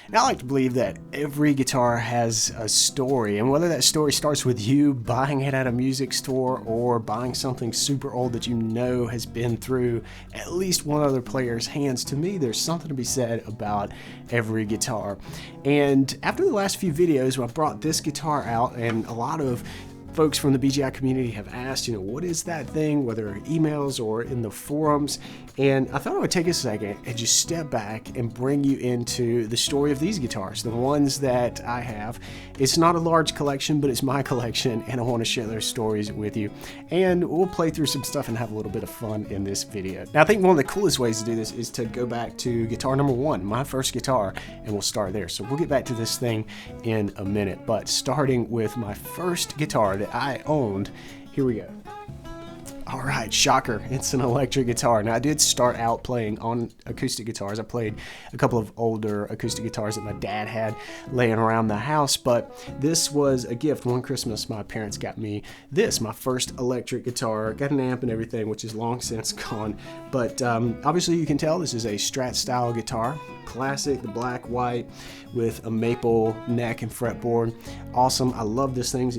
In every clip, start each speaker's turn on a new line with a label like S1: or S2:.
S1: Now, I like to believe that every guitar has a story, and whether that story starts with you buying it at a music store or buying something super old that you know has been through at least one other player's hands, to me there's something to be said about every guitar. And after the last few videos, I brought this guitar out, and a lot of folks from the BGI community have asked, what is that thing, whether emails or in the forums, and I thought I would take a second and just step back and bring you into the story of these guitars, the ones that I have. It's not a large collection, but it's my collection, and I want to share those stories with you, and we'll play through some stuff and have a little bit of fun in this video. Now, I think one of the coolest ways to do this is to go back to guitar number one, my first guitar, and we'll start there. So we'll get back to this thing in a minute, but starting with my first guitar that I owned, here we go. All right, shocker, it's an electric guitar. Now, I did start out playing on acoustic guitars. I played a couple of older acoustic guitars that my dad had laying around the house, but this was a gift. One Christmas, my parents got me this, my first electric guitar. Got an amp and everything, which is long since gone, but obviously you can tell this is a Strat style guitar. Classic, the black, white, with a maple neck and fretboard. Awesome. I love this thing,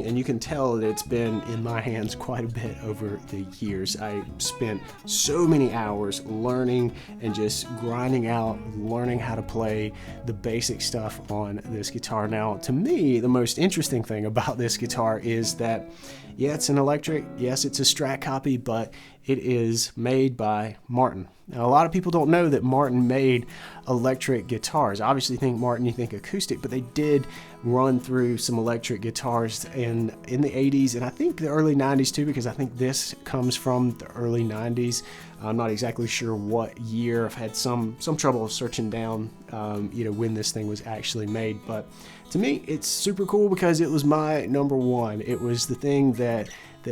S1: and you can tell that it's been in my hands quite a bit over the years. I spent so many hours learning and just grinding out, learning how to play the basic stuff on this guitar. Now, to me, the most interesting thing about this guitar is that, yeah, it's an electric, yes, it's a Strat copy, but it is made by Martin. Now, a lot of people don't know that Martin made electric guitars. Obviously, think Martin, you think acoustic, but they did run through some electric guitars in the 80s, and I think the early 90s too, because I think this comes from the early 90s. I'm not exactly sure what year. I've had some trouble searching down, when this thing was actually made, but to me, it's super cool because it was my number one. It was the thing that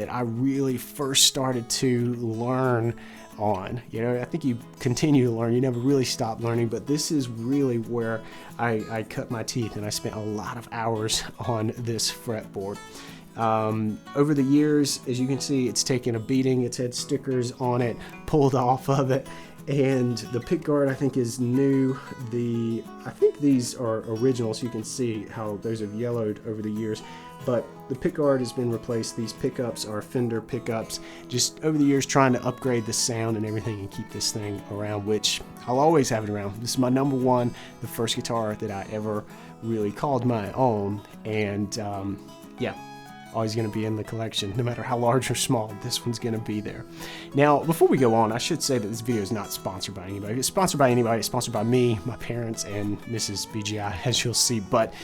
S1: I really first started to learn on. I think you continue to learn, you never really stop learning, but this is really where I cut my teeth, and I spent a lot of hours on this fretboard. Over the years, as you can see, it's taken a beating. It's had stickers on it pulled off of it, and the pickguard I think is new. I think these are original, so you can see how those have yellowed over the years, but the pickguard has been replaced. These pickups are FENDER pickups, just over the years trying to upgrade the sound and everything and keep this thing around, which I'll always have it around. This is my number one, the first guitar that I ever really called my own, and yeah, always going to be in the collection. No matter how large or small, this one's going to be there. Now, before we go on, I should say that this video is not sponsored by anybody. It's sponsored by anybody. It's sponsored by me, my parents, and Mrs. BGI, as you'll see. But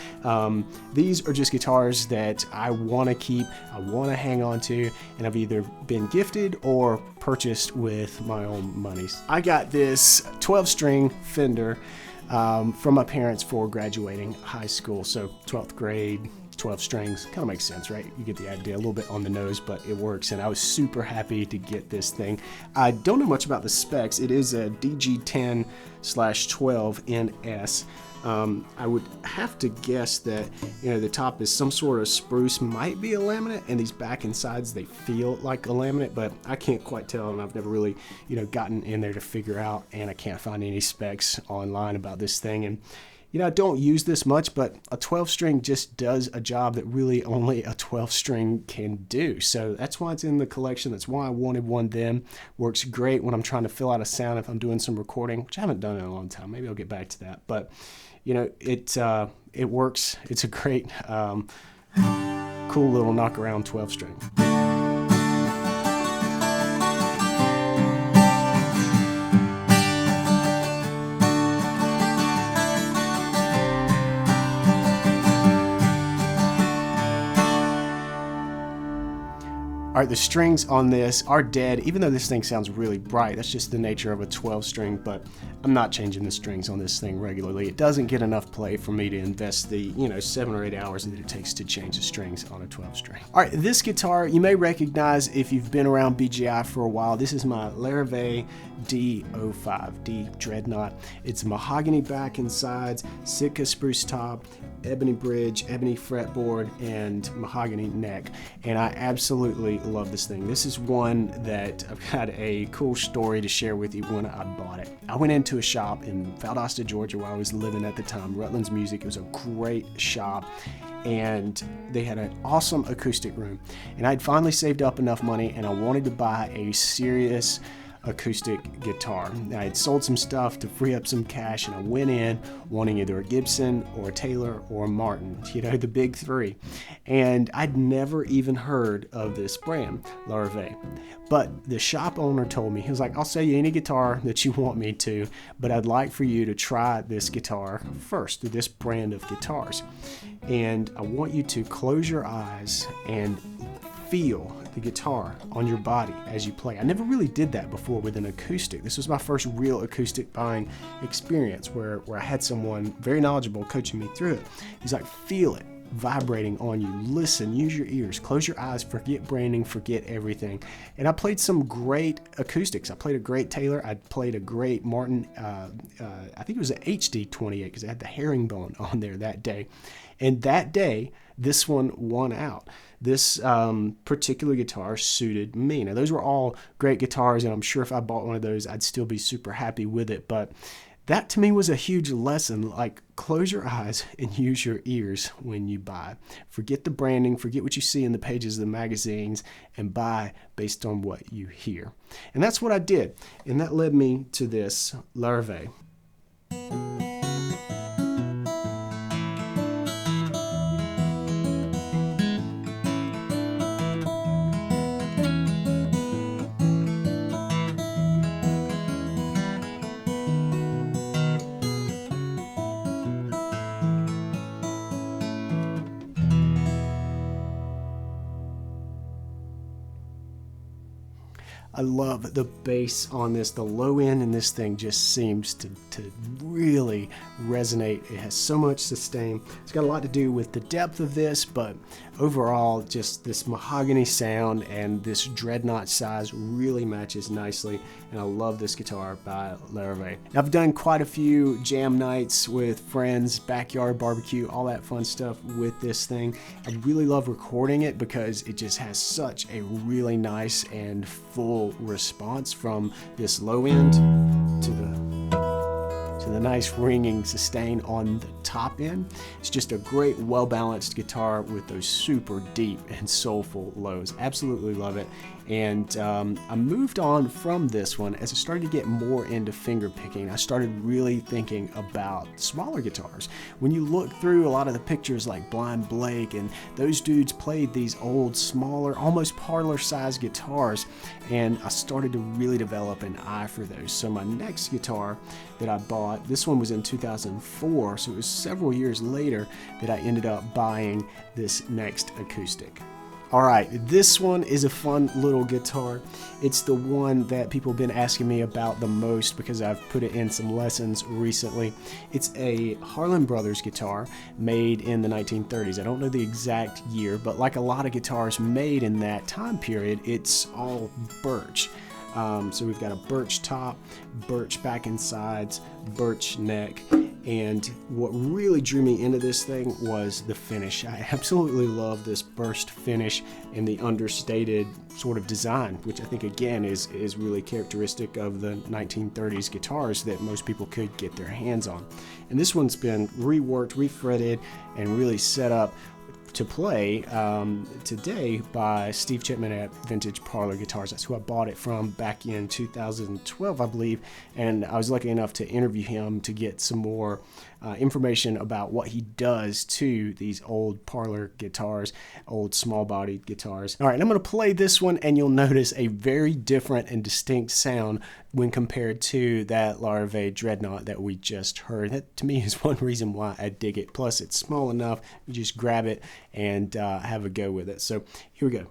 S1: these are just guitars that I want to keep, I want to hang on to, and I've either been gifted or purchased with my own monies. I got this 12-string Fender from my parents for graduating high school, so 12th grade, 12 strings, kind of makes sense, right? You get the idea, a little bit on the nose, but it works, and I was super happy to get this thing. I don't know much about the specs. It is a DG10/12NS. I would have to guess that the top is some sort of spruce, might be a laminate, and these back and sides, they feel like a laminate, but I can't quite tell, and I've never really gotten in there to figure out, and I can't find any specs online about this thing. And I don't use this much, but a 12-string just does a job that really only a 12-string can do. So that's why it's in the collection. That's why I wanted one then. Works great when I'm trying to fill out a sound if I'm doing some recording, which I haven't done in a long time. Maybe I'll get back to that. But, it works. It's a great, cool little knock-around 12-string. All right, the strings on this are dead, even though this thing sounds really bright. That's just the nature of a 12-string, but I'm not changing the strings on this thing regularly. It doesn't get enough play for me to invest the 7 or 8 hours that it takes to change the strings on a 12-string. All right, this guitar you may recognize if you've been around BGI for a while. This is my Larrivee D-05, D Dreadnought. It's mahogany back and sides, Sitka spruce top, ebony bridge, ebony fretboard, and mahogany neck, and I absolutely love this thing. This is one that I've got a cool story to share with you when I bought it. I went into a shop in Valdosta, Georgia, where I was living at the time, Rutland's Music. It was a great shop, and they had an awesome acoustic room, and I'd finally saved up enough money, and I wanted to buy a serious acoustic guitar. I had sold some stuff to free up some cash, and I went in wanting either a Gibson or a Taylor or a Martin, you know, the big three. And I'd never even heard of this brand, Larrivee. But the shop owner told me, he was like, I'll sell you any guitar that you want me to, but I'd like for you to try this guitar first, this brand of guitars. And I want you to close your eyes and feel the guitar on your body as you play. I never really did that before with an acoustic. This was my first real acoustic buying experience where I had someone very knowledgeable coaching me through it. He's like, feel it vibrating on you. Listen, use your ears, close your eyes, forget branding, forget everything. And I played some great acoustics. I played a great Taylor. I played a great Martin. I think it was an HD28 because it had the herringbone on there that day. And that day, this one won out. This particular guitar suited me. Now, those were all great guitars, and I'm sure if I bought one of those, I'd still be super happy with it. But that to me was a huge lesson. Like, close your eyes and use your ears when you buy. Forget the branding, forget what you see in the pages of the magazines, and buy based on what you hear. And that's what I did. And that led me to this Larrivee. I love the bass on this. The low end in this thing just seems to really resonate. It has so much sustain. It's got a lot to do with the depth of this, but overall, just this mahogany sound and this dreadnought size really matches nicely. And I love this guitar by Larrivee. I've done quite a few jam nights with friends, backyard barbecue, all that fun stuff with this thing. I really love recording it because it just has such a really nice and full response from this low end to the nice ringing sustain on the top end. It's just a great, well-balanced guitar with those super deep and soulful lows. Absolutely love it. And I moved on from this one as I started to get more into finger picking. I started really thinking about smaller guitars. When you look through a lot of the pictures like Blind Blake, and those dudes played these old, smaller, almost parlor-sized guitars, and I started to really develop an eye for those. So my next guitar that I bought, this one was in 2004, so it was several years later that I ended up buying this next acoustic. All right, this one is a fun little guitar. It's the one that people have been asking me about the most because I've put it in some lessons recently. It's a Harlin Brothers guitar made in the 1930s. I don't know the exact year, but like a lot of guitars made in that time period, it's all birch. So we've got a birch top, birch back and sides, birch neck. And what really drew me into this thing was the finish. I absolutely love this burst finish and the understated sort of design, which I think again is really characteristic of the 1930s guitars that most people could get their hands on. And this one's been reworked, refretted, and really set up to play today by Steve Chipman at Vintage Parlor Guitars. That's who I bought it from back in 2012, I believe, and I was lucky enough to interview him to get some more information about what he does to these old parlor guitars, old small-bodied guitars. All right, I'm going to play this one, and you'll notice a very different and distinct sound when compared to that Larrivee Dreadnought that we just heard. That, to me, is one reason why I dig it. Plus, it's small enough, you just grab it and have a go with it. So here we go.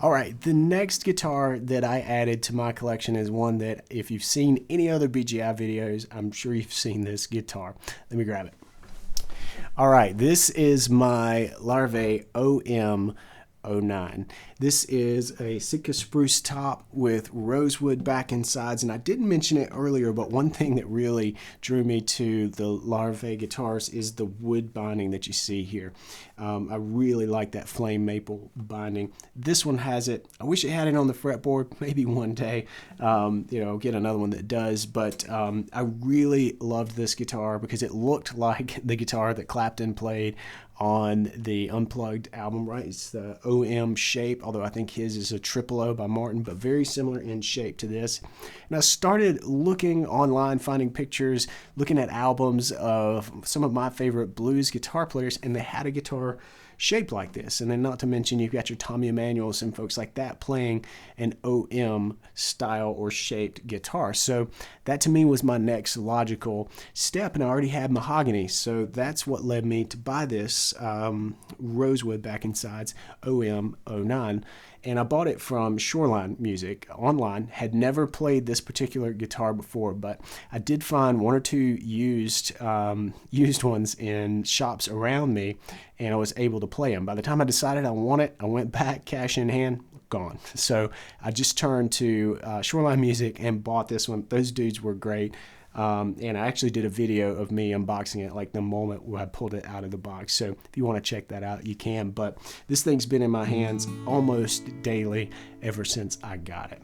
S1: All right, the next guitar that I added to my collection is one that if you've seen any other BGI videos, I'm sure you've seen this guitar. Let me grab it. All right, this is my Larrivee OM09. This is a Sitka spruce top with rosewood back and sides, and I didn't mention it earlier, but one thing that really drew me to the Larrivee guitars is the wood binding that you see here. I really like that flame maple binding. This one has it. I wish it had it on the fretboard. Maybe one day, get another one that does. But I really loved this guitar because it looked like the guitar that Clapton played on the Unplugged album, right? It's the OM shape, although I think his is a triple O by Martin, but very similar in shape to this. And I started looking online, finding pictures, looking at albums of some of my favorite blues guitar players, and they had a guitar shaped like this. And then not to mention you've got your Tommy Emmanuels and folks like that playing an OM style or shaped guitar. So that to me was my next logical step, and I already had mahogany, so that's what led me to buy this rosewood back and sides OM09. And I bought it from Shoreline Music online. Had never played this particular guitar before, but I did find one or two used ones in shops around me, and I was able to play them. By the time I decided I want it, I went back, cash in hand, gone. So I just turned to Shoreline Music and bought this one. Those dudes were great. And I actually did a video of me unboxing it like the moment where I pulled it out of the box. So if you want to check that out, you can. But this thing's been in my hands almost daily ever since I got it.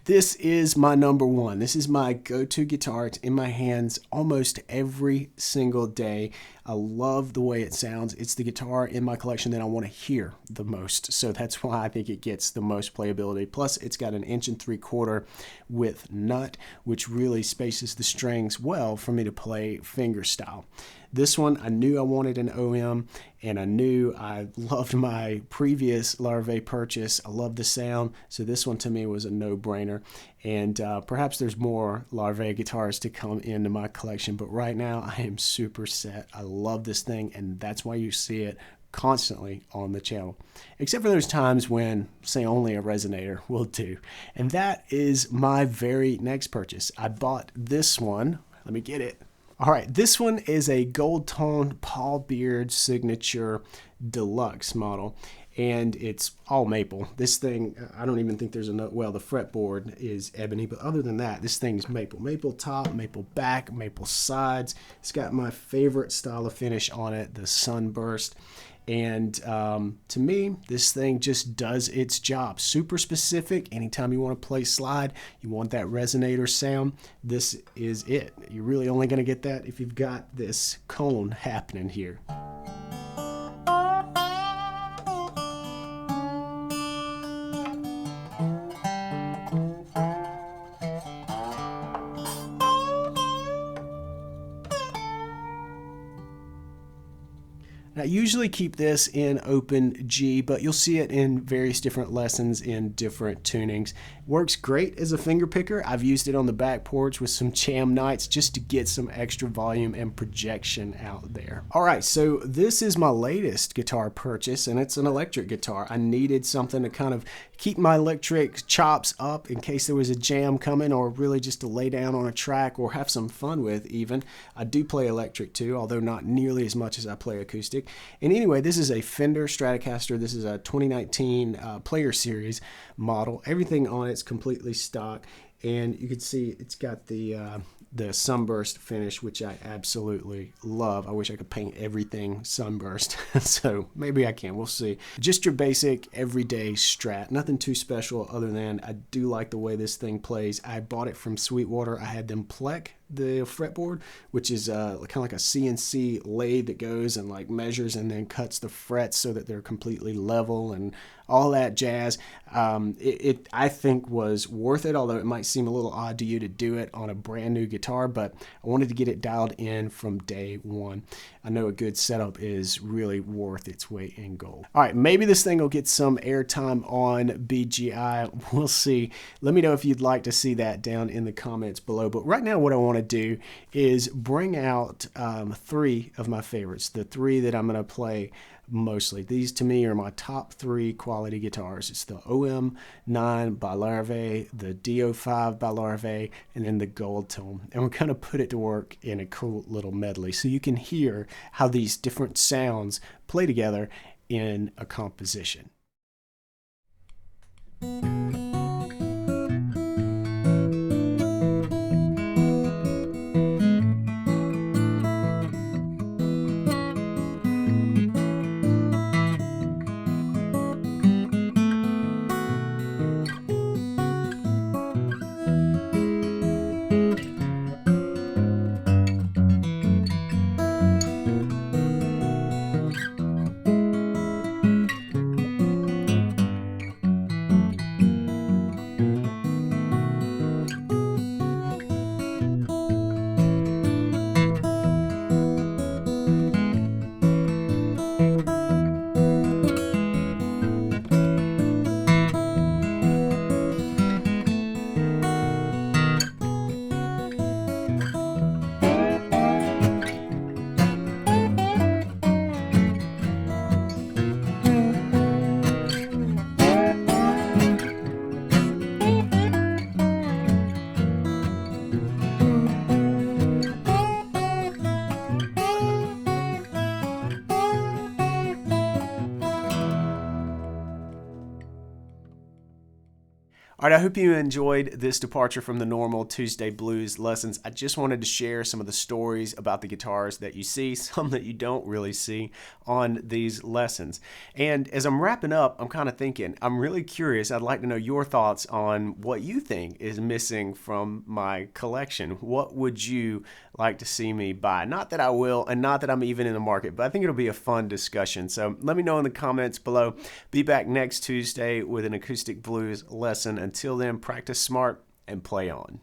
S1: This is my number one. This is my go-to guitar. It's in my hands almost every single day. I love the way it sounds. It's the guitar in my collection that I want to hear the most. So that's why I think it gets the most playability. Plus, it's got an 1 3/4 width nut, which really spaces the strings well for me to play finger style. This one, I knew I wanted an OM, and I knew I loved my previous Larrivee purchase. I love the sound, so this one to me was a no-brainer. And perhaps there's more Larrivee guitars to come into my collection, but right now I am super set. I love this thing, and that's why you see it constantly on the channel, except for those times when, say, only a resonator will do. And that is my very next purchase. I bought this one. Let me get it. All right, this one is a gold-toned Paul Beard Signature Deluxe model, and it's all maple. This thing, I don't even think there's a note. Well, the fretboard is ebony, but other than that, this thing's maple. Maple top, maple back, maple sides. It's got my favorite style of finish on it, the sunburst. And to me, this thing just does its job. Super specific. Anytime you want to play slide, you want that resonator sound, this is it. You're really only going to get that if you've got this cone happening here. I usually keep this in open G, but you'll see it in various different lessons in different tunings. Works great as a finger picker. I've used it on the back porch with some jam nights just to get some extra volume and projection out there. All right, so this is my latest guitar purchase, and it's an electric guitar. I needed something to kind of keep my electric chops up in case there was a jam coming, or really just to lay down on a track or have some fun with even. I do play electric too, although not nearly as much as I play acoustic. And anyway, this is a Fender Stratocaster. This is a 2019 Player Series model. Everything on it's completely stock, and you can see it's got the sunburst finish, which I absolutely love. I wish I could paint everything sunburst, so maybe I can. We'll see. Just your basic everyday Strat. Nothing too special other than I do like the way this thing plays. I bought it from Sweetwater. I had them Plek the fretboard, which is kind of like a CNC lathe that goes and like measures and then cuts the frets so that they're completely level and all that jazz. It I think was worth it, although it might seem a little odd to you to do it on a brand new guitar, but I wanted to get it dialed in from day one. I know a good setup is really worth its weight in gold. All right, maybe this thing will get some airtime on BGI. We'll see. Let me know if you'd like to see that down in the comments below. But right now what I want to do is bring out 3 of my favorites, the 3 that I'm going to play mostly. These to me are my top 3 quality guitars. It's the OM9 by Larrivee, the D-05 by Larrivee, and then the Gold Tone. And we're going to put it to work in a cool little medley so you can hear how these different sounds play together in a composition. All right, I hope you enjoyed this departure from the normal Tuesday Blues lessons. I just wanted to share some of the stories about the guitars that you see, some that you don't really see on these lessons. And as I'm wrapping up, I'm kind of thinking, I'm really curious. I'd like to know your thoughts on what you think is missing from my collection. What would you like to see me buy? Not that I will, and not that I'm even in the market, but I think it'll be a fun discussion. So let me know in the comments below. Be back next Tuesday with an Acoustic Blues lesson. Until then, practice smart and play on.